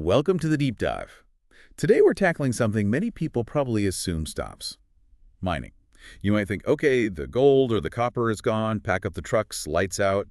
Welcome to the Deep Dive. Today we're tackling something many people probably assume stops. Mining. You might think, okay, the gold or the copper is gone, pack up the trucks, lights out,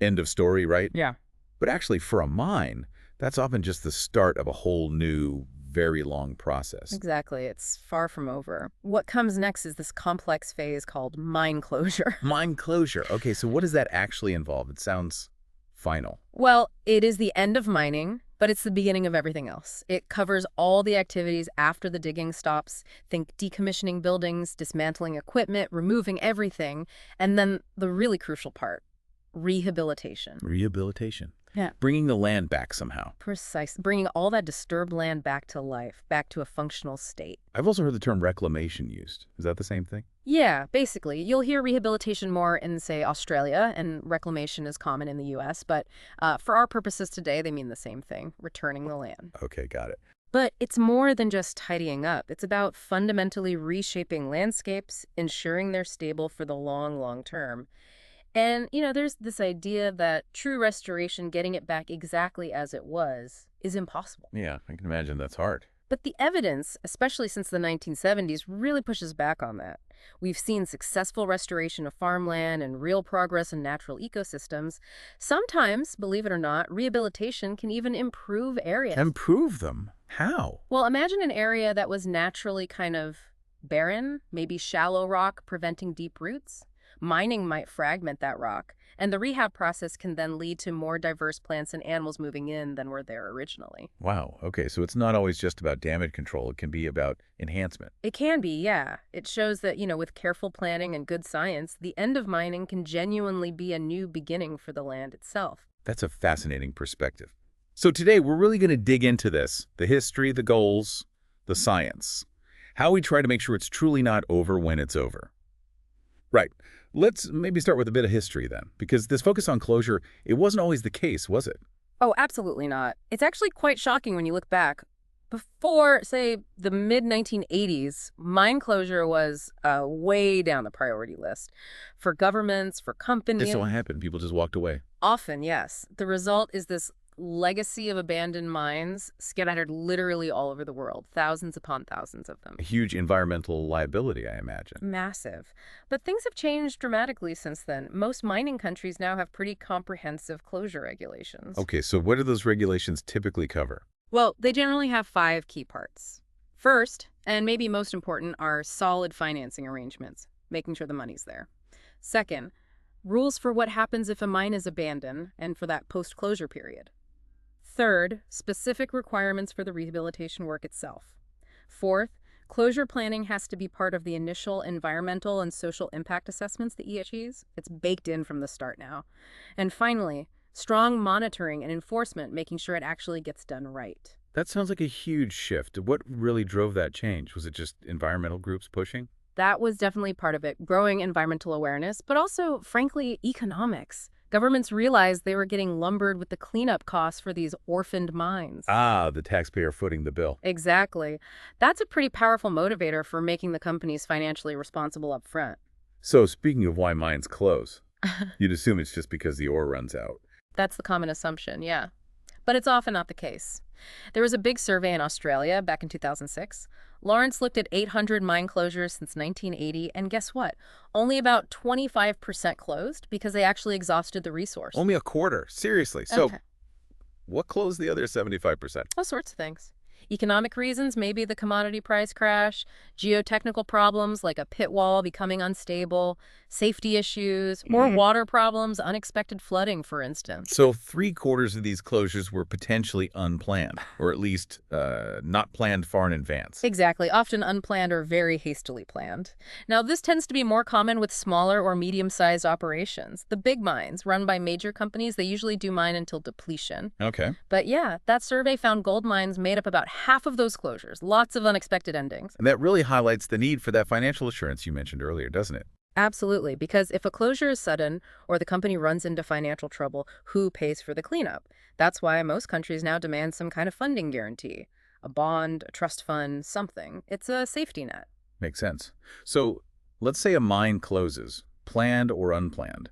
end of story, right? Yeah. But actually, for a mine, that's often just the start of a whole new, very long process. Exactly. It's far from over. What comes next is this complex phase called mine closure. Mine closure. Okay, so what does that actually involve? It sounds final. Well, it is the end of mining, but it's the beginning of everything else. It covers all the activities after the digging stops. Think decommissioning buildings, dismantling equipment, removing everything, and then the really crucial part, rehabilitation. Rehabilitation. Yeah. Bringing the land back somehow. Precise. Bringing all that disturbed land back to life, back to a functional state. I've also heard the term reclamation used. Is that the same thing? Yeah, basically. You'll hear rehabilitation more in, say, Australia, and reclamation is common in the U.S., but for our purposes today, they mean the same thing, returning the land. Okay, got it. But it's more than just tidying up. It's about fundamentally reshaping landscapes, ensuring they're stable for the long, long term. And, there's this idea that true restoration, getting it back exactly as it was, is impossible. Yeah, I can imagine that's hard. But the evidence, especially since the 1970s, really pushes back on that. We've seen successful restoration of farmland and real progress in natural ecosystems. Sometimes, believe it or not, rehabilitation can even improve areas. Improve them? How? Well, imagine an area that was naturally kind of barren, maybe shallow rock preventing deep roots. Mining might fragment that rock, and the rehab process can then lead to more diverse plants and animals moving in than were there originally. Wow, okay, so it's not always just about damage control. It can be about enhancement. It can be, yeah. It shows that, with careful planning and good science, the end of mining can genuinely be a new beginning for the land itself. That's a fascinating perspective. So today, we're really going to dig into this, the history, the goals, the science, how we try to make sure it's truly not over when it's over. Right. Let's maybe start with a bit of history then, because this focus on closure, it wasn't always the case, was it? Oh, absolutely not. It's actually quite shocking when you look back. Before, say, the mid-1980s, mine closure was way down the priority list. For governments, for companies. This what happened. People just walked away. Often, yes. The result is this legacy of abandoned mines scattered literally all over the world, thousands upon thousands of them. A huge environmental liability, I imagine. Massive. But things have changed dramatically since then. Most mining countries now have pretty comprehensive closure regulations. Okay, so what do those regulations typically cover? Well, they generally have 5 key parts. First, and maybe most important, are solid financing arrangements, making sure the money's there. Second, rules for what happens if a mine is abandoned and for that post-closure period. Third, specific requirements for the rehabilitation work itself. Fourth, closure planning has to be part of the initial environmental and social impact assessments, the EHEs. It's baked in from the start now. And finally, strong monitoring and enforcement, making sure it actually gets done right. That sounds like a huge shift. What really drove that change? Was it just environmental groups pushing? That was definitely part of it, growing environmental awareness, but also, frankly, economics. Governments realized they were getting lumbered with the cleanup costs for these orphaned mines. Ah, the taxpayer footing the bill. Exactly. That's a pretty powerful motivator for making the companies financially responsible up front. So speaking of why mines close, you'd assume it's just because the ore runs out. That's the common assumption, yeah. But it's often not the case. There was a big survey in Australia back in 2006. Lawrence looked at 800 mine closures since 1980, and guess what? Only about 25% closed because they actually exhausted the resource. Only a quarter? Seriously? So Okay. what closed the other 75%? All sorts of things. Economic reasons, maybe the commodity price crash, geotechnical problems like a pit wall becoming unstable, safety issues, or water problems, unexpected flooding, for instance. So 3/4 of these closures were potentially unplanned, or at least not planned far in advance. Exactly, often unplanned or very hastily planned. Now, this tends to be more common with smaller or medium-sized operations. The big mines, run by major companies, they usually do mine until depletion. Okay. But yeah, that survey found gold mines made up about half of those closures. Lots of unexpected endings. And that really highlights the need for that financial assurance you mentioned earlier, doesn't it? Absolutely, because if a closure is sudden or the company runs into financial trouble, who pays for the cleanup? That's why most countries now demand some kind of funding guarantee. A bond, a trust fund, something. It's a safety net. Makes sense. So let's say a mine closes, planned or unplanned.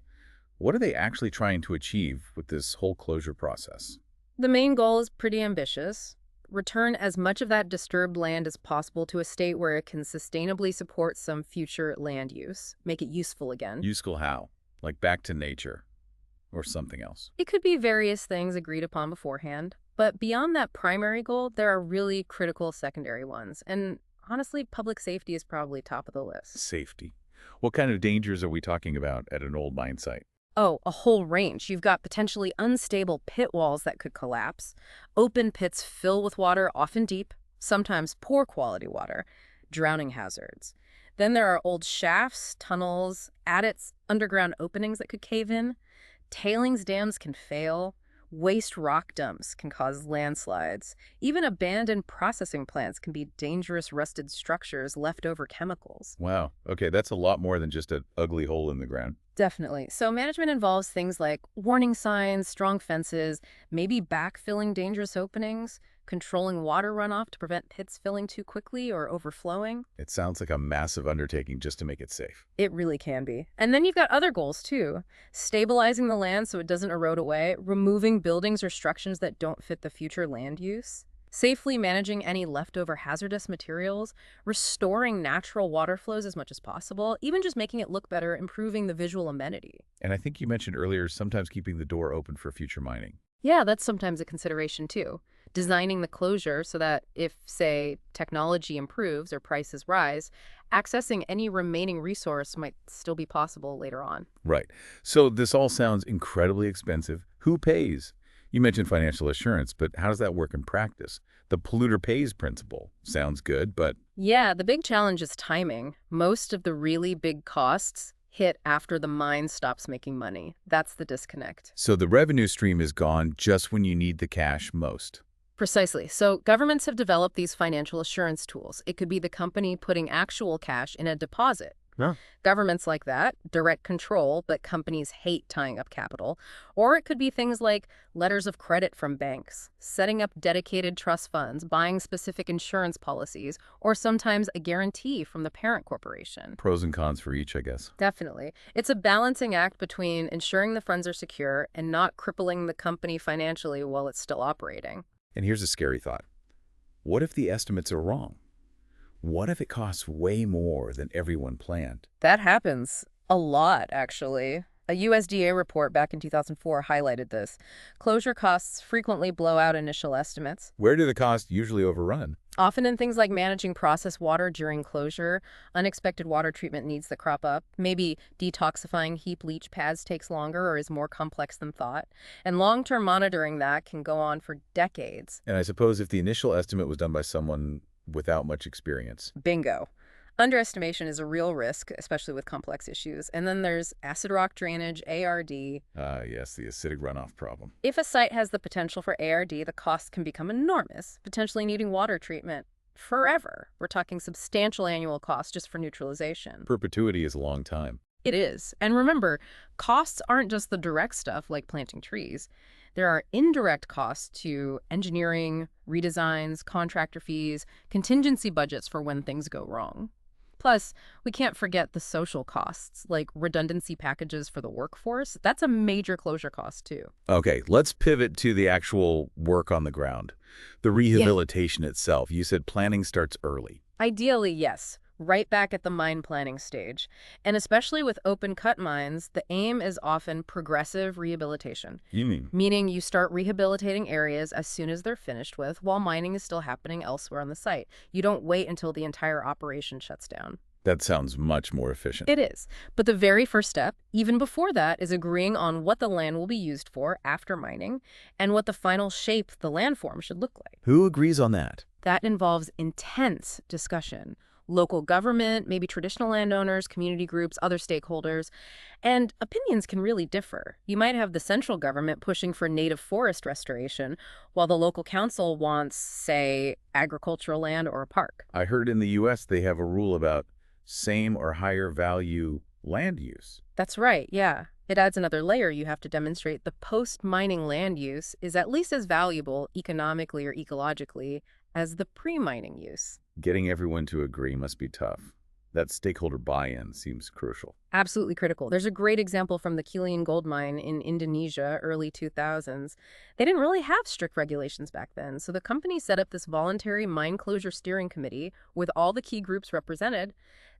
What are they actually trying to achieve with this whole closure process? The main goal is pretty ambitious. Return as much of that disturbed land as possible to a state where it can sustainably support some future land use, make it useful again. Useful how? Like back to nature or something else? It could be various things agreed upon beforehand, but beyond that primary goal, there are really critical secondary ones. And honestly, public safety is probably top of the list. Safety. What kind of dangers are we talking about at an old mine site? Oh, a whole range. You've got potentially unstable pit walls that could collapse. Open pits fill with water, often deep, sometimes poor quality water. Drowning hazards. Then there are old shafts, tunnels, adits, underground openings that could cave in. Tailings dams can fail. Waste rock dumps can cause landslides. Even abandoned processing plants can be dangerous rusted structures, leftover chemicals. Wow. Okay, that's a lot more than just an ugly hole in the ground. Definitely. So management involves things like warning signs, strong fences, maybe backfilling dangerous openings, controlling water runoff to prevent pits filling too quickly or overflowing. It sounds like a massive undertaking just to make it safe. It really can be. And then you've got other goals too. Stabilizing the land so it doesn't erode away, removing buildings or structures that don't fit the future land use, safely managing any leftover hazardous materials, restoring natural water flows as much as possible, even just making it look better, improving the visual amenity. And I think you mentioned earlier sometimes keeping the door open for future mining. Yeah, that's sometimes a consideration too. Designing the closure so that if, say, technology improves or prices rise, accessing any remaining resource might still be possible later on. Right. So this all sounds incredibly expensive. Who pays? You mentioned financial assurance, but how does that work in practice? The polluter pays principle sounds good, but Yeah, the big challenge is timing. Most of the really big costs hit after the mine stops making money. That's the disconnect. so the revenue stream is gone just when you need the cash most. Precisely. So governments have developed these financial assurance tools. It could be the company putting actual cash in a deposit. Yeah. Governments like that, direct control, but companies hate tying up capital. Or it could be things like letters of credit from banks, setting up dedicated trust funds, buying specific insurance policies, or sometimes a guarantee from the parent corporation. Pros and cons for each, I guess. Definitely. It's a balancing act between ensuring the funds are secure and not crippling the company financially while it's still operating. And here's a scary thought. What if the estimates are wrong? What if it costs way more than everyone planned? That happens a lot, actually. A USDA report back in 2004 highlighted this. Closure costs frequently blow out initial estimates, Where do the costs usually overrun? often in things like managing processed water during closure, unexpected water treatment needs that crop up, maybe detoxifying heap leach pads takes longer or is more complex than thought, and long-term monitoring that can go on for decades. And I suppose if the initial estimate was done by someone without much experience. Bingo. Underestimation is a real risk, especially with complex issues. And then there's acid rock drainage, ARD. Yes, the acidic runoff problem. If a site has the potential for ARD, the costs can become enormous, potentially needing water treatment forever. We're talking substantial annual costs just for neutralization. Perpetuity is a long time. It is. And remember, costs aren't just the direct stuff like planting trees. There are indirect costs to engineering, redesigns, contractor fees, contingency budgets for when things go wrong. Plus, we can't forget the social costs, like redundancy packages for the workforce. That's a major closure cost, too. Okay, let's pivot to the actual work on the ground. The rehabilitation itself. You said planning starts early. Ideally, yes, right back at the mine planning stage. And especially with open-cut mines, the aim is often progressive rehabilitation, You mean? meaning you start rehabilitating areas as soon as they're finished with, while mining is still happening elsewhere on the site. You don't wait until the entire operation shuts down. That sounds much more efficient. It is. But the very first step, even before that, is agreeing on what the land will be used for after mining and what the final shape the landform should look like. Who agrees on that? That involves intense discussion. Local government, maybe traditional landowners, community groups, other stakeholders, and opinions can really differ. You might have the central government pushing for native forest restoration, while the local council wants, say, agricultural land or a park. I heard in the U.S. they have a rule about same or higher value land use. That's right, yeah. It adds another layer. You have to demonstrate the post-mining land use is at least as valuable economically or ecologically as the pre-mining use. Getting everyone to agree must be tough. That stakeholder buy-in seems crucial. Absolutely critical. There's a great example from the Kilian gold mine in Indonesia, early 2000s. They didn't really have strict regulations back then, so the company set up this voluntary mine closure steering committee with all the key groups represented.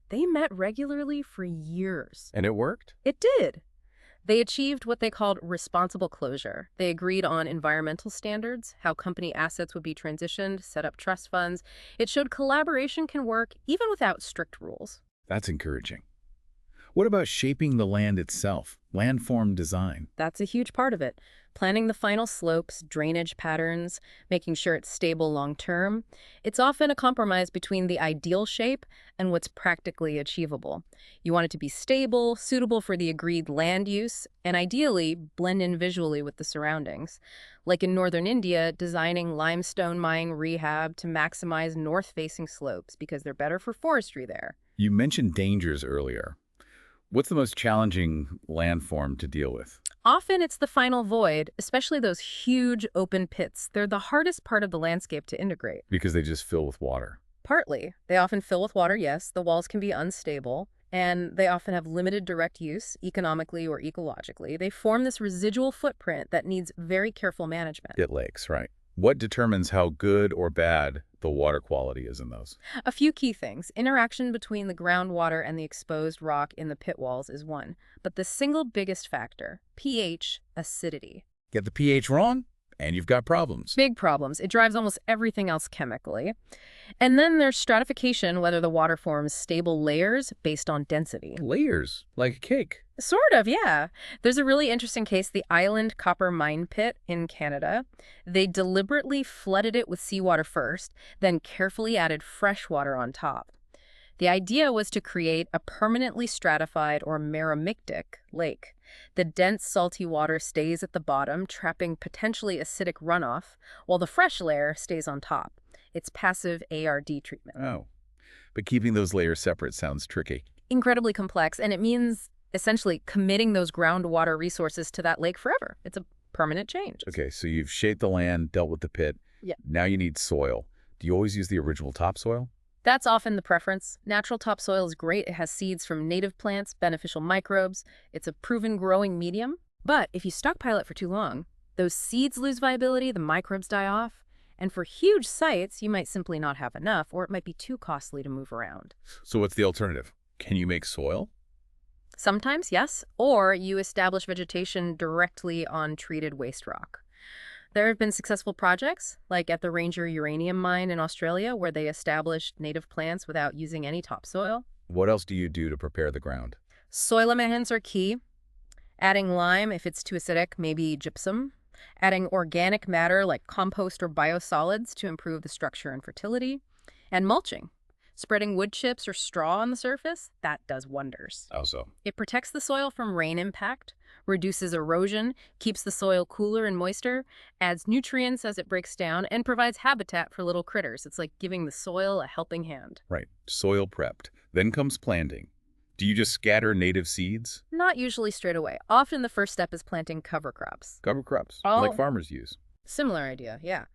They met regularly for years. And it worked? It did. They achieved what they called responsible closure. They agreed on environmental standards, how company assets would be transitioned, set up trust funds. It showed collaboration can work even without strict rules. That's encouraging. What about shaping the land itself, landform design? That's a huge part of it. Planning the final slopes, drainage patterns, making sure it's stable long-term. It's often a compromise between the ideal shape and what's practically achievable. You want it to be stable, suitable for the agreed land use, and ideally blend in visually with the surroundings. Like in northern India, designing limestone mine rehab to maximize north-facing slopes because they're better for forestry there. You mentioned dangers earlier. What's the most challenging landform to deal with? Often it's the final void, especially those huge open pits. They're the hardest part of the landscape to integrate. Because they just fill with water. Partly. They often fill with water, yes. The walls can be unstable, and they often have limited direct use, economically or ecologically. They form this residual footprint that needs very careful management. Pit lakes, right. What determines how good or bad the water quality is in those? A few key things. Interaction between the groundwater and the exposed rock in the pit walls is one. But the single biggest factor, pH, acidity. Get the pH wrong, and you've got problems. Big problems. It drives almost everything else chemically. And then there's stratification, whether the water forms stable layers based on density. Layers, like a cake. Sort of, yeah. There's a really interesting case, the Island Copper Mine Pit in Canada. They deliberately flooded it with seawater first, then carefully added fresh water on top. The idea was to create a permanently stratified or meromictic lake. The dense salty water stays at the bottom, trapping potentially acidic runoff, while the fresh layer stays on top. It's passive ARD treatment. Oh, but keeping those layers separate sounds tricky. Incredibly complex, and it means essentially committing those groundwater resources to that lake forever. It's a permanent change. Okay, so you've shaped the land, dealt with the pit. Yeah. Now you need soil. Do you always use the original topsoil? That's often the preference. Natural topsoil is great. It has seeds from native plants, beneficial microbes. It's a proven growing medium. But if you stockpile it for too long, those seeds lose viability, the microbes die off. And for huge sites, you might simply not have enough, or it might be too costly to move around. So what's the alternative? Can you make soil? Sometimes, yes, or you establish vegetation directly on treated waste rock. There have been successful projects, like at the Ranger Uranium Mine in Australia, where they established native plants without using any topsoil. What else do you do to prepare the ground? Soil amendments are key. Adding lime if it's too acidic, maybe gypsum. Adding organic matter like compost or biosolids to improve the structure and fertility. And mulching. Spreading wood chips or straw on the surface, that does wonders. How so? It protects the soil from rain impact, reduces erosion, keeps the soil cooler and moister, adds nutrients as it breaks down, and provides habitat for little critters. It's like giving the soil a helping hand. Right. Soil prepped. Then comes planting. Do you just scatter native seeds? Not usually straight away. Often the first step is planting cover crops. Cover crops, Oh. like farmers use. Similar idea, yeah.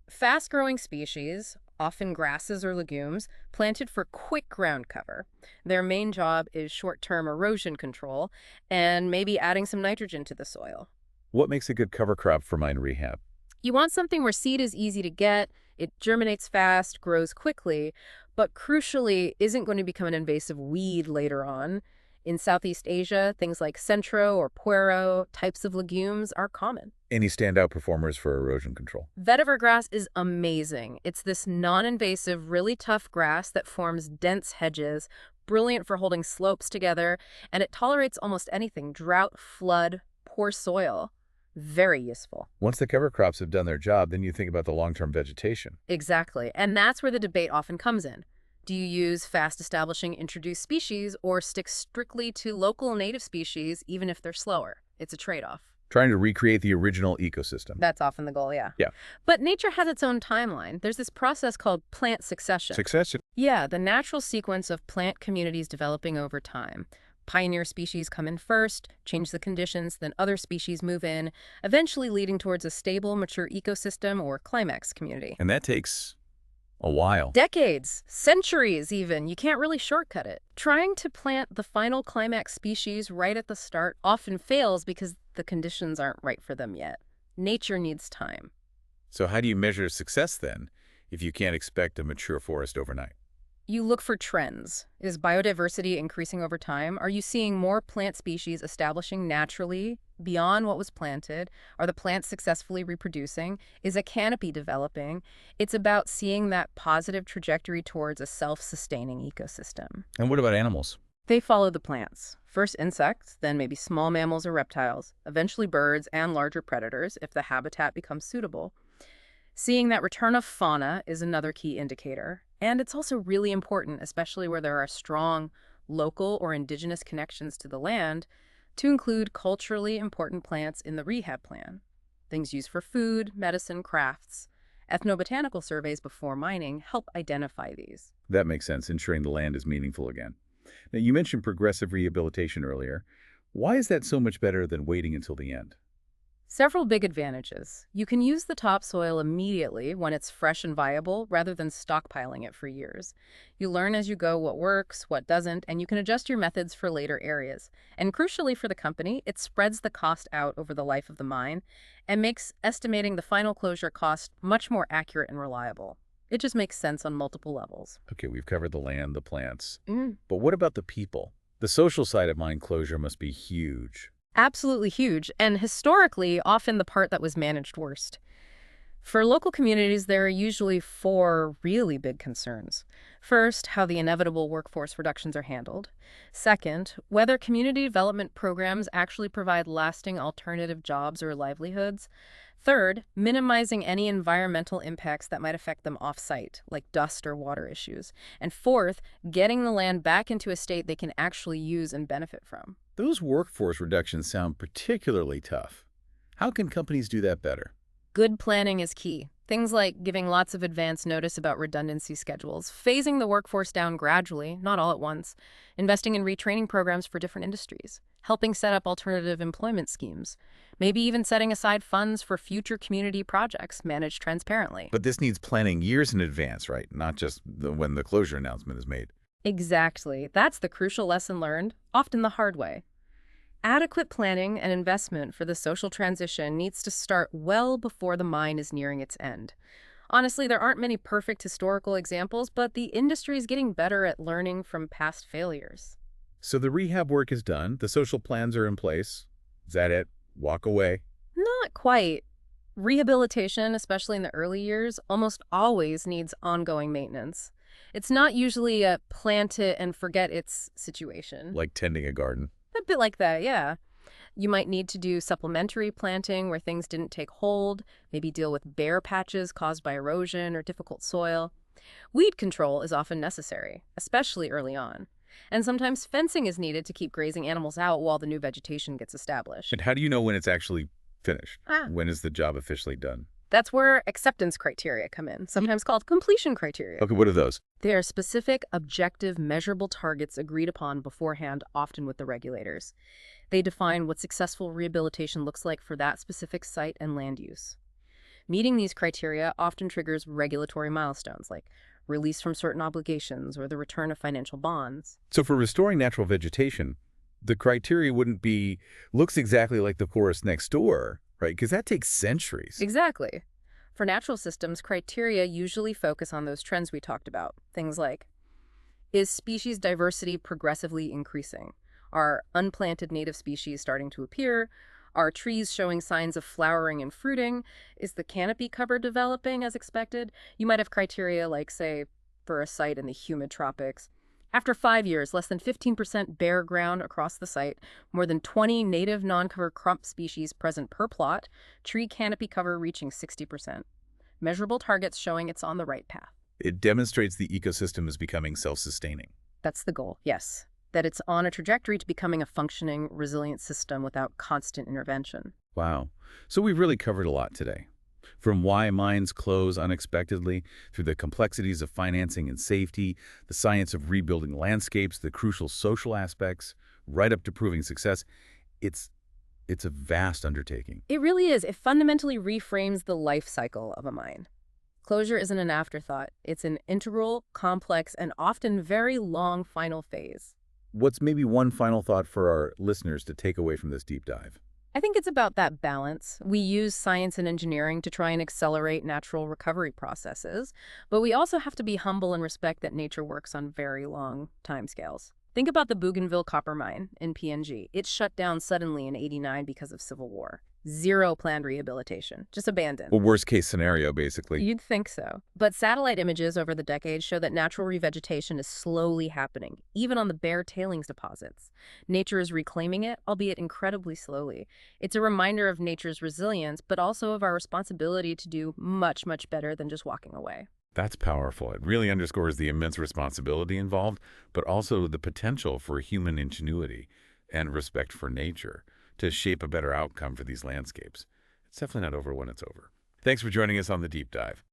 Fast-growing species, often grasses or legumes, planted for quick ground cover. Their main job is short-term erosion control and maybe adding some nitrogen to the soil. What makes a good cover crop for mine rehab? You want something where seed is easy to get, it germinates fast, grows quickly, but crucially isn't going to become an invasive weed later on. In Southeast Asia, things like centro or puero types of legumes are common. Any standout performers for erosion control? Vetiver grass is amazing. It's this non-invasive, really tough grass that forms dense hedges, brilliant for holding slopes together, and it tolerates almost anything: drought, flood, poor soil. Very useful. Once the cover crops have done their job, then you think about the long-term vegetation. Exactly. And that's where the debate often comes in. Do you use fast-establishing introduced species or stick strictly to local native species, even if they're slower? It's a trade-off. Trying to recreate the original ecosystem. That's often the goal, yeah. Yeah. But nature has its own timeline. There's this process called plant succession. Succession. Yeah, the natural sequence of plant communities developing over time. Pioneer species come in first, change the conditions, then other species move in, eventually leading towards a stable, mature ecosystem or climax community. And that takes A while. Decades, centuries even. You can't really shortcut it. Trying to plant the final climax species right at the start often fails because the conditions aren't right for them yet. Nature needs time. So how do you measure success then, if you can't expect a mature forest overnight? You look for trends. Is biodiversity increasing over time? Are you seeing more plant species establishing naturally beyond what was planted? Are the plants successfully reproducing? Is a canopy developing? It's about seeing that positive trajectory towards a self-sustaining ecosystem. And what about animals? They follow the plants. First insects, then maybe small mammals or reptiles, eventually birds and larger predators if the habitat becomes suitable. Seeing that return of fauna is another key indicator. And it's also really important, especially where there are strong local or indigenous connections to the land, to include culturally important plants in the rehab plan. Things used for food, medicine, crafts. Ethnobotanical surveys before mining help identify these. That makes sense, ensuring the land is meaningful again. Now, you mentioned progressive rehabilitation earlier. Why is that so much better than waiting until the end? Several big advantages. You can use the topsoil immediately when it's fresh and viable rather than stockpiling it for years. You learn as you go what works, what doesn't, and you can adjust your methods for later areas. And crucially for the company, it spreads the cost out over the life of the mine and makes estimating the final closure cost much more accurate and reliable. It just makes sense on multiple levels. Okay, we've covered the land, the plants. But what about the people? The social side of mine closure must be huge. Absolutely huge, and historically, often the part that was managed worst. For local communities, there are usually four really big concerns. First, how the inevitable workforce reductions are handled. Second, whether community development programs actually provide lasting alternative jobs or livelihoods. Third, minimizing any environmental impacts that might affect them off-site, like dust or water issues. And fourth, getting the land back into a state they can actually use and benefit from. Those workforce reductions sound particularly tough. How can companies do that better? Good planning is key. Things like giving lots of advance notice about redundancy schedules, phasing the workforce down gradually, not all at once, investing in retraining programs for different industries, helping set up alternative employment schemes, maybe even setting aside funds for future community projects managed transparently. But this needs planning years in advance, right? Not just when the closure announcement is made. Exactly. That's the crucial lesson learned, often the hard way. Adequate planning and investment for the social transition needs to start well before the mine is nearing its end. Honestly, there aren't many perfect historical examples, but the industry is getting better at learning from past failures. So the rehab work is done, the social plans are in place. Is that it? Walk away? Not quite. Rehabilitation, especially in the early years, almost always needs ongoing maintenance. It's not usually a plant it and forget it's situation. Like tending a garden. A bit like that, yeah. You might need to do supplementary planting where things didn't take hold, maybe deal with bare patches caused by erosion or difficult soil. Weed control is often necessary, especially early on. And sometimes fencing is needed to keep grazing animals out while the new vegetation gets established. And how do you know when it's actually finished? Ah. When is the job officially done? That's where acceptance criteria come in, sometimes called completion criteria. Okay, what are those? They are specific, objective, measurable targets agreed upon beforehand, often with the regulators. They define what successful rehabilitation looks like for that specific site and land use. Meeting these criteria often triggers regulatory milestones, like release from certain obligations or the return of financial bonds. So for restoring natural vegetation, the criteria wouldn't be, looks exactly like the forest next door, right? Because that takes centuries. Exactly. For natural systems, criteria usually focus on those trends we talked about. Things like, is species diversity progressively increasing? Are unplanted native species starting to appear? Are trees showing signs of flowering and fruiting? Is the canopy cover developing as expected? You might have criteria like, say, for a site in the humid tropics. After 5 years, less than 15% bare ground across the site, more than 20 native non-cover crop species present per plot, tree canopy cover reaching 60%. Measurable targets showing it's on the right path. It demonstrates the ecosystem is becoming self-sustaining. That's the goal, yes. That it's on a trajectory to becoming a functioning, resilient system without constant intervention. Wow. So we've really covered a lot today. From why mines close unexpectedly, through the complexities of financing and safety, the science of rebuilding landscapes, the crucial social aspects, right up to proving success. It's a vast undertaking. It really is. It fundamentally reframes the life cycle of a mine. Closure isn't an afterthought. It's an integral, complex, and often very long final phase. What's maybe one final thought for our listeners to take away from this deep dive? I think it's about that balance. We use science and engineering to try and accelerate natural recovery processes, but we also have to be humble and respect that nature works on very long timescales. Think about the Bougainville copper mine in PNG. It shut down suddenly in '89 because of civil war. Zero planned rehabilitation, just abandoned. Well, worst case scenario, basically. You'd think so. But satellite images over the decades show that natural revegetation is slowly happening, even on the bare tailings deposits. Nature is reclaiming it, albeit incredibly slowly. It's a reminder of nature's resilience, but also of our responsibility to do much, much better than just walking away. That's powerful. It really underscores the immense responsibility involved, but also the potential for human ingenuity and respect for nature to shape a better outcome for these landscapes. It's definitely not over when it's over. Thanks for joining us on The Deep Dive.